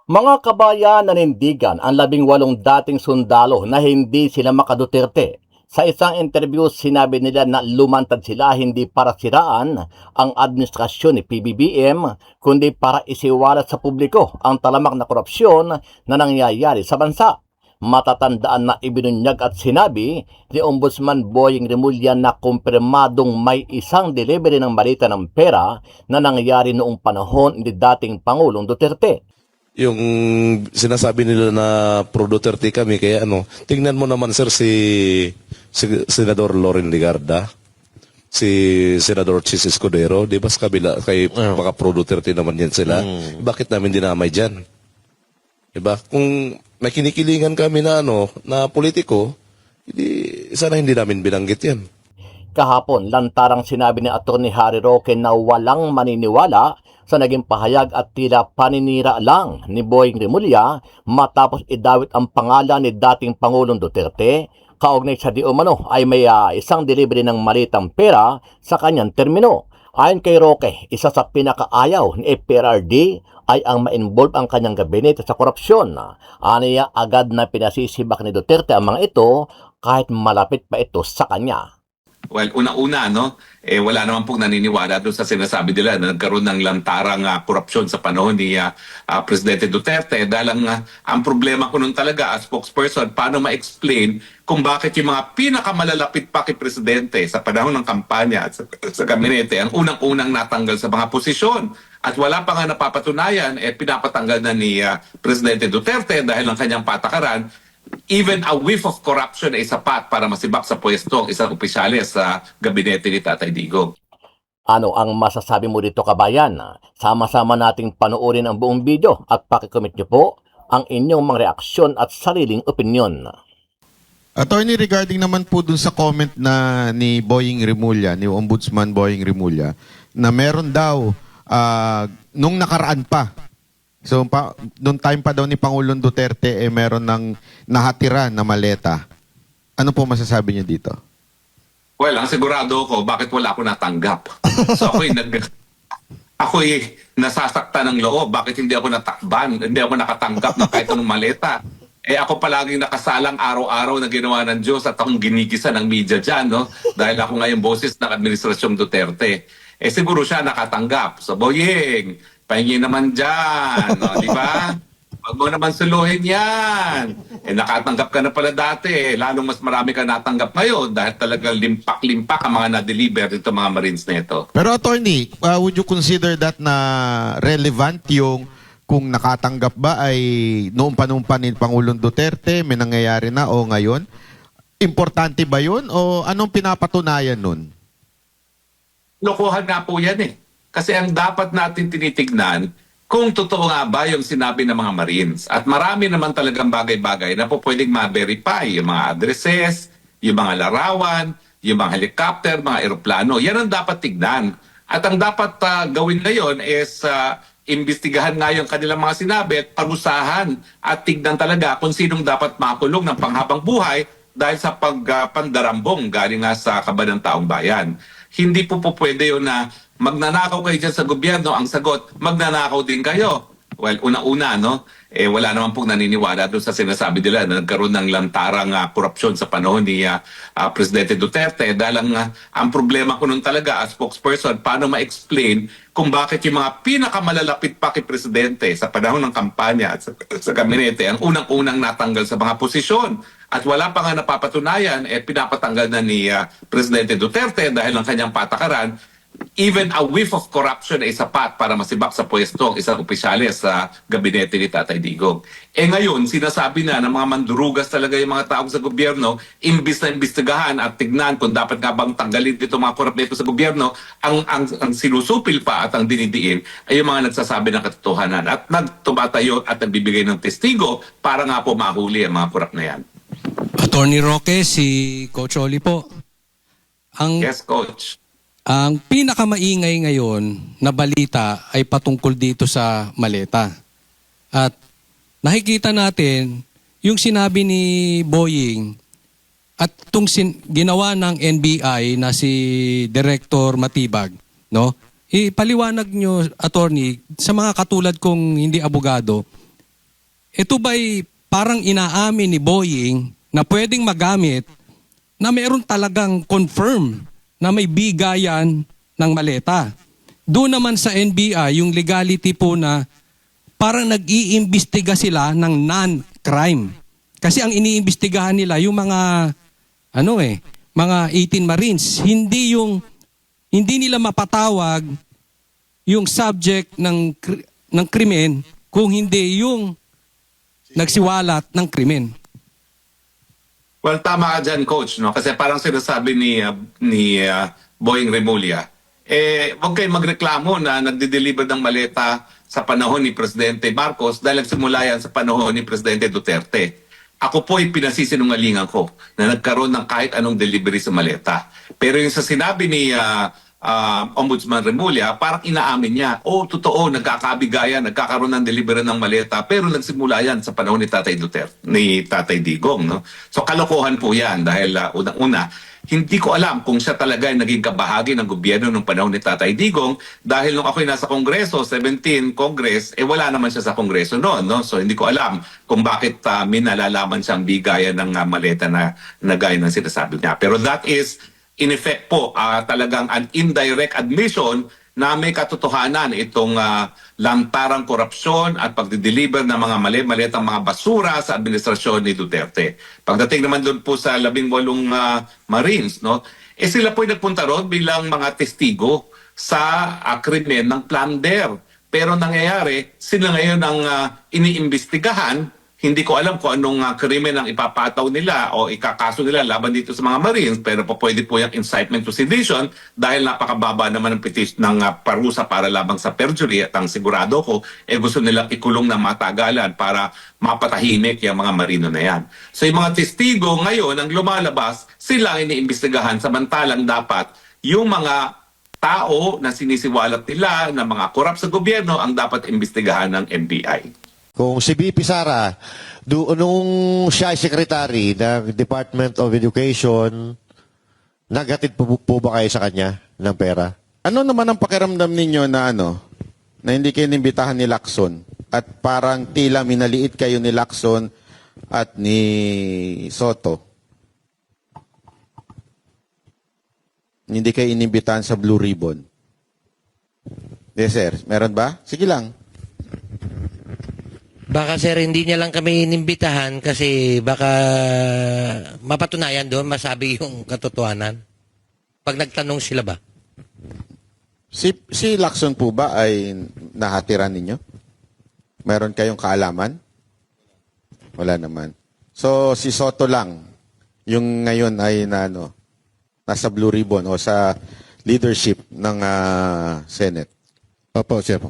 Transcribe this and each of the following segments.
Mga kabayan, nanindigan ang 18 dating sundalo na hindi sila makaduterte. Sa isang interview, sinabi nila na lumantad sila hindi para siraan ang administrasyon ni PBBM, kundi para isiwalat sa publiko ang talamak na korupsyon na nangyayari sa bansa. Matatandaan na ibinunyag at sinabi ni Ombudsman Boying Remulla na kumpirmadong may isang delivery ng malita ng pera na nangyari noong panahon ni dating Pangulong Duterte. Yung sinasabi nila na pro Duterte kami, kaya tingnan mo naman sir si Senador Loren Legarda, si Senador Chis Escudero, di ba sa kabila, kay baka pro Duterte naman yan sila. Bakit namin dinamay dyan? Diba? Kung may kinikilingan kami na na politiko, sana hindi namin binanggit yan. Kahapon, lantarang sinabi ni Atty. Harry Roque na walang maniniwala sa naging pahayag at tila paninira lang ni Boying Remulla matapos idawit ang pangalan ni dating Pangulong Duterte kaugnay sa di umano ay may isang delivery ng malitang pera sa kanyang termino. Ayon kay Roque, isa sa pinakaayaw ni FPRRD ay ang ma-involve ang kanyang gabinete sa korupsyon. Aniya agad na pinasisibak ni Duterte ang mga ito kahit malapit pa ito sa kanya. Well, una-una, wala naman pong naniniwala doon sa sinasabi nila na nagkaroon ng lantarang korupsyon sa panahon ni Presidente Duterte. Dahil ang problema ko nun talaga as spokesperson, paano ma-explain kung bakit yung mga pinakamalalapit pa kay Presidente sa panahon ng kampanya at sa gabinete ang unang-unang natanggal sa mga posisyon. At wala pa nga napapatunayan, pinapatanggal na ni Presidente Duterte dahil ng kanyang patakaran. Even a whiff of corruption ay sapat para masibak sa pwesto ang isang opisyales sa gabinete ni Tatay Digong. Ano ang masasabi mo dito, kabayan? Sama-sama nating panoorin ang buong video at pakikomment niyo po ang inyong mga reaksyon at sariling opinyon. Attorney, regarding naman po dun sa comment na ni Boying Remulla, ni Ombudsman Boying Remulla, na meron daw nung nakaraan pa, so, noong time pa daw ni Pangulong Duterte, meron ng nahatira na maleta. Ano po masasabi niyo dito? Well, ang sigurado ko, bakit wala ako natanggap? So ako'y nasasaktan ng loob. Bakit hindi ako natakban? Hindi ako nakatanggap ng kahit anong maleta. Ako palaging nakasalang araw-araw na ginawa ng Diyos at akong ginigisa ng media dyan, dahil ako ngayon boses ng Administrasyong Duterte. Siguro siya nakatanggap. So, Boying, pahingi naman dyan, di ba? Huwag mo naman suluhin yan. Nakatanggap ka na pala dati. Lalong mas marami ka natanggap ngayon dahil talagang limpak-limpak ang mga na-deliver dito mga Marines na ito. Pero attorney, would you consider that na relevant yung kung nakatanggap ba ay noong panumpa ni Pangulong Duterte, may nangyayari na o ngayon? Importante ba yun o anong pinapatunayan nun? Lokohan nga po yan Kasi ang dapat natin tinitignan kung totoo nga ba yung sinabi ng mga Marines. At marami naman talagang bagay-bagay na po pwedeng ma-verify. Yung mga addresses, yung mga larawan, yung mga helicopter, mga eroplano. Yan ang dapat tignan. At ang dapat gawin ngayon is imbestigahan nga yung kanilang mga sinabi at parusahan at tignan talaga kung sinong dapat makulong ng panghabang buhay dahil sa pagpandarambong galing nga sa kaban ng taong bayan. Hindi po pwede yun na magnanakaw kayo dyan sa gobyerno. Ang sagot, magnanakaw din kayo. Well, una-una, wala naman pong naniniwala doon sa sinasabi nila na nagkaroon ng lantarang korupsyon sa panahon ni Presidente Duterte. Dahil ang problema ko nun talaga as spokesperson, paano ma-explain kung bakit yung mga pinakamalalapit pa kay Presidente sa panahon ng kampanya at sa gabinete ang unang-unang natanggal sa mga posisyon. At wala pa nga napapatunayan, pinapatanggal na ni Presidente Duterte dahil ng kanyang patakaran. Even a whiff of corruption ay sapat para masibak sa pwesto ang isang opisyales sa gabinete ni Tatay Digong. Ngayon, sinasabi na ng mga mandurugas talaga yung mga tao sa gobyerno, imbis na imbestigahan at tignan kung dapat nga bang tanggalin dito mga korap nito sa gobyerno, ang sinusupil pa at ang dinidiin ay yung mga nagsasabi ng katotohanan at nagtumatayo at nagbibigay ng testigo para nga po mahuli ang mga korap na yan. Attorney Roque, si Coach Oli po. Yes, Coach. Ang pinakamaingay ngayon na balita ay patungkol dito sa maleta. At nakikita natin yung sinabi ni Boying at itong ginawa ng NBI na si Director Matibag, ipaliwanag nyo, attorney, sa mga katulad kong hindi abogado, ito ba'y parang inaamin ni Boying na pwedeng magamit na meron talagang confirm na may bigayan ng maleta. Doon naman sa NBI, yung legality po na parang nag-iimbestiga sila ng non-crime. Kasi ang iniimbestigahan nila yung mga mga 18 Marines, hindi nila mapatawag yung subject ng krimen kung hindi yung nagsiwalat ng krimen. Well, tama ka dyan, Coach, no? Kasi parang sinasabi ni Boying Remulla, huwag kayong magreklamo na nagde-deliver ng maleta sa panahon ni Presidente Marcos dahil nagsimula yan sa panahon ni Presidente Duterte. Ako po ay pinasisinungalingan ko na nagkaroon ng kahit anong delivery sa maleta. Pero yung sa sinabi ni Ombudsman Remulla, parang inaamin niya, totoo, nagkakabigayan, nagkakaroon ng delivery ng maleta, pero nagsimula yan sa panahon ni Tatay Duterte, ni Tatay Digong. No? So kalokohan po yan dahil unang-una, hindi ko alam kung siya talaga ay naging kabahagi ng gobyerno nung panahon ni Tatay Digong dahil nung ako'y nasa Kongreso, 17 Congress, wala naman siya sa Kongreso noon. No? So hindi ko alam kung bakit may nalalaman siyang bigayan ng maleta na gaya ng sinasabi niya. Pero that is in effect po, talagang an indirect admission na may katotohanan itong lantarang korupsyon at pagdideliver ng mga mali-malitang mga basura sa administrasyon ni Duterte. Pagdating naman doon po sa 18 Marines, no, sila po ay nagpunta roon bilang mga testigo sa krimen ng plunder. Pero nangyayari, sila ngayon ang iniimbestigahan. Hindi ko alam kung anong krimen ang ipapataw nila o ikakaso nila laban dito sa mga Marines, pero pwede po yung incitement to sedition dahil napakababa naman ng ng parusa para labang sa perjury at ang sigurado ko, gusto nilang ikulong ng matagalan para mapatahimik yung mga Marino na yan. So yung mga testigo ngayon ang lumalabas, sila ang iniimbestigahan samantalang dapat yung mga tao na sinisiwalat nila na mga korap sa gobyerno ang dapat imbestigahan ng NBI. Kung si BP Sara, nung siya ay secretary ng Department of Education, naghatid po ba kayo sa kanya ng pera? Ano naman ang pakiramdam ninyo na na hindi kayo inimbitahan ni Lacson at parang tila minaliit kayo ni Lacson at ni Soto? Hindi kayo inimbitahan sa Blue Ribbon? Yes, sir. Meron ba? Sige lang. Baka sir, hindi niya lang kami inimbitahan kasi baka mapatunayan doon, masabi yung katotohanan. Pag nagtanong sila ba? Si Lacson po ba ay nahatiran ninyo? Meron kayong kaalaman? Wala naman. So, si Soto lang, yung ngayon ay nasa Blue Ribbon o sa leadership ng Senate. Opo, sir.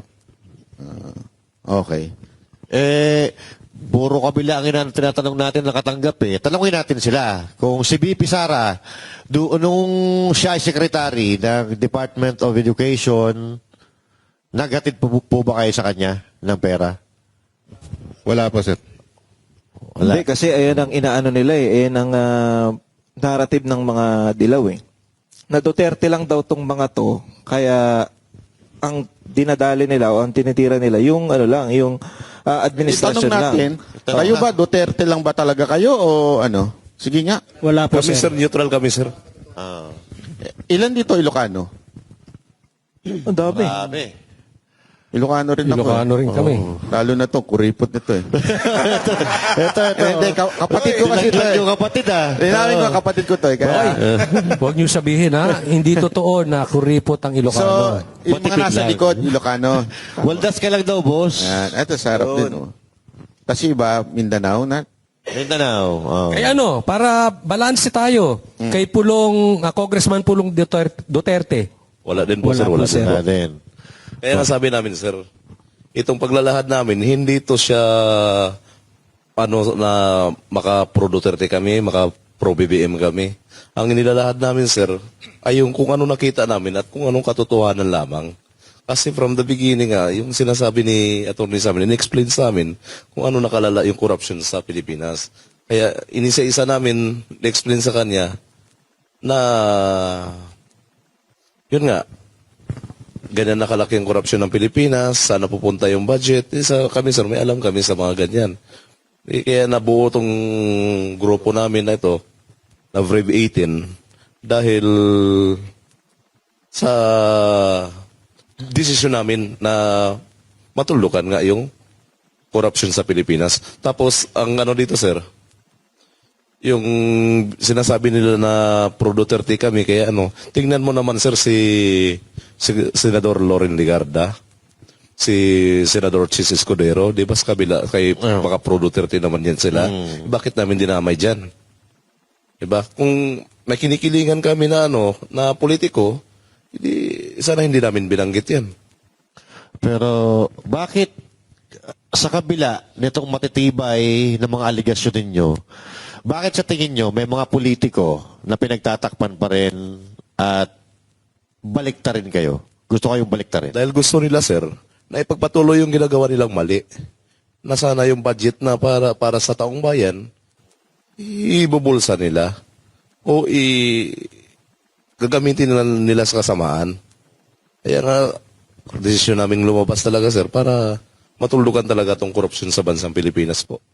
Okay. Puro kabilangin ang tinatanong natin nakatanggap eh. Tanungin natin sila. Kung si BP Sara, nung siya ay secretary ng Department of Education, naghatid po ba kayo sa kanya ng pera? Wala po, sir. Wala. Hindi, kasi ayan ang inaano nila eh. Ayan ang narrative ng mga dilaw eh. Na Duterte lang daw tong mga to. Kaya ang dinadali nila o ang tinitira nila, yung yung administration Itanong natin, lang. kayo ba Duterte lang ba talaga kayo o ano? Sige nga. Wala po, Kami sir, neutral kami sir. Ilan dito Ilocano? Ang dami. Marami. Ilocano rin ako. Ilocano rin kami. Lalo na to, kuripot nito eh. Ito. Hindi, kapatid ko kasi ito eh. Yung kapatid Linawin ko, kapatid ko to eh. Kaya, Huwag niyo sabihin hindi totoo na kuripot ang Ilocano. so, yung mga nasa likod, Ilocano. Waldas ka lang daw, boss. Yan, ito sa harap din oh. Kasi iba, Mindanao na. Mindanao. Oh. Kaya para balanse tayo. Kay Congressman Pulong Duterte. Wala din po sir, wala din. Wala din. Kaya nga sabi namin sir, itong paglalahad namin, hindi to siya na maka-pro Duterte kami, maka-pro BBM kami. Ang nilalahad namin sir, ay yung kung ano nakita namin at kung anong katotohanan lamang. Kasi from the beginning yung sinasabi ni attorney sa amin, in-explain sa amin kung ano nakalala yung corruption sa Pilipinas. Kaya inisa-isa namin, na-explain sa kanya na yun nga, ganyan na kalaki ang korupsyon ng Pilipinas, sana pupunta yung budget. Kami sir, may alam kami sa mga ganyan. Kaya nabuo tong grupo namin na ito, na Brave 18, dahil sa desisyon namin na matulukan nga yung korupsyon sa Pilipinas. Tapos, ang ano dito sir, yung sinasabi nila na pro Duterte kami, kaya tingnan mo naman sir si Senador Loren Legarda, si Senador Chis Escudero, di ba sa kabila, kay mga pro Duterte naman yan sila. Bakit namin dinamay dyan? Di ba? Kung may kinikilingan kami na na politiko, sana hindi namin binanggit yan. Pero bakit sa kabila nitong matitibay ng mga aligasyon ninyo, bakit sa tingin nyo may mga politiko na pinagtatakpan pa rin at baliktarin kayo? Gusto kayong baliktarin? Dahil gusto nila, sir, na ipagpatuloy yung ginagawa nilang mali. Na sana yung budget na para sa taong bayan, ibubulsa nila o gagamitin nila sa kasamaan. Kaya nga, desisyon namin lumabas talaga, sir, para matulukan talaga tong korupsyon sa bansang Pilipinas po.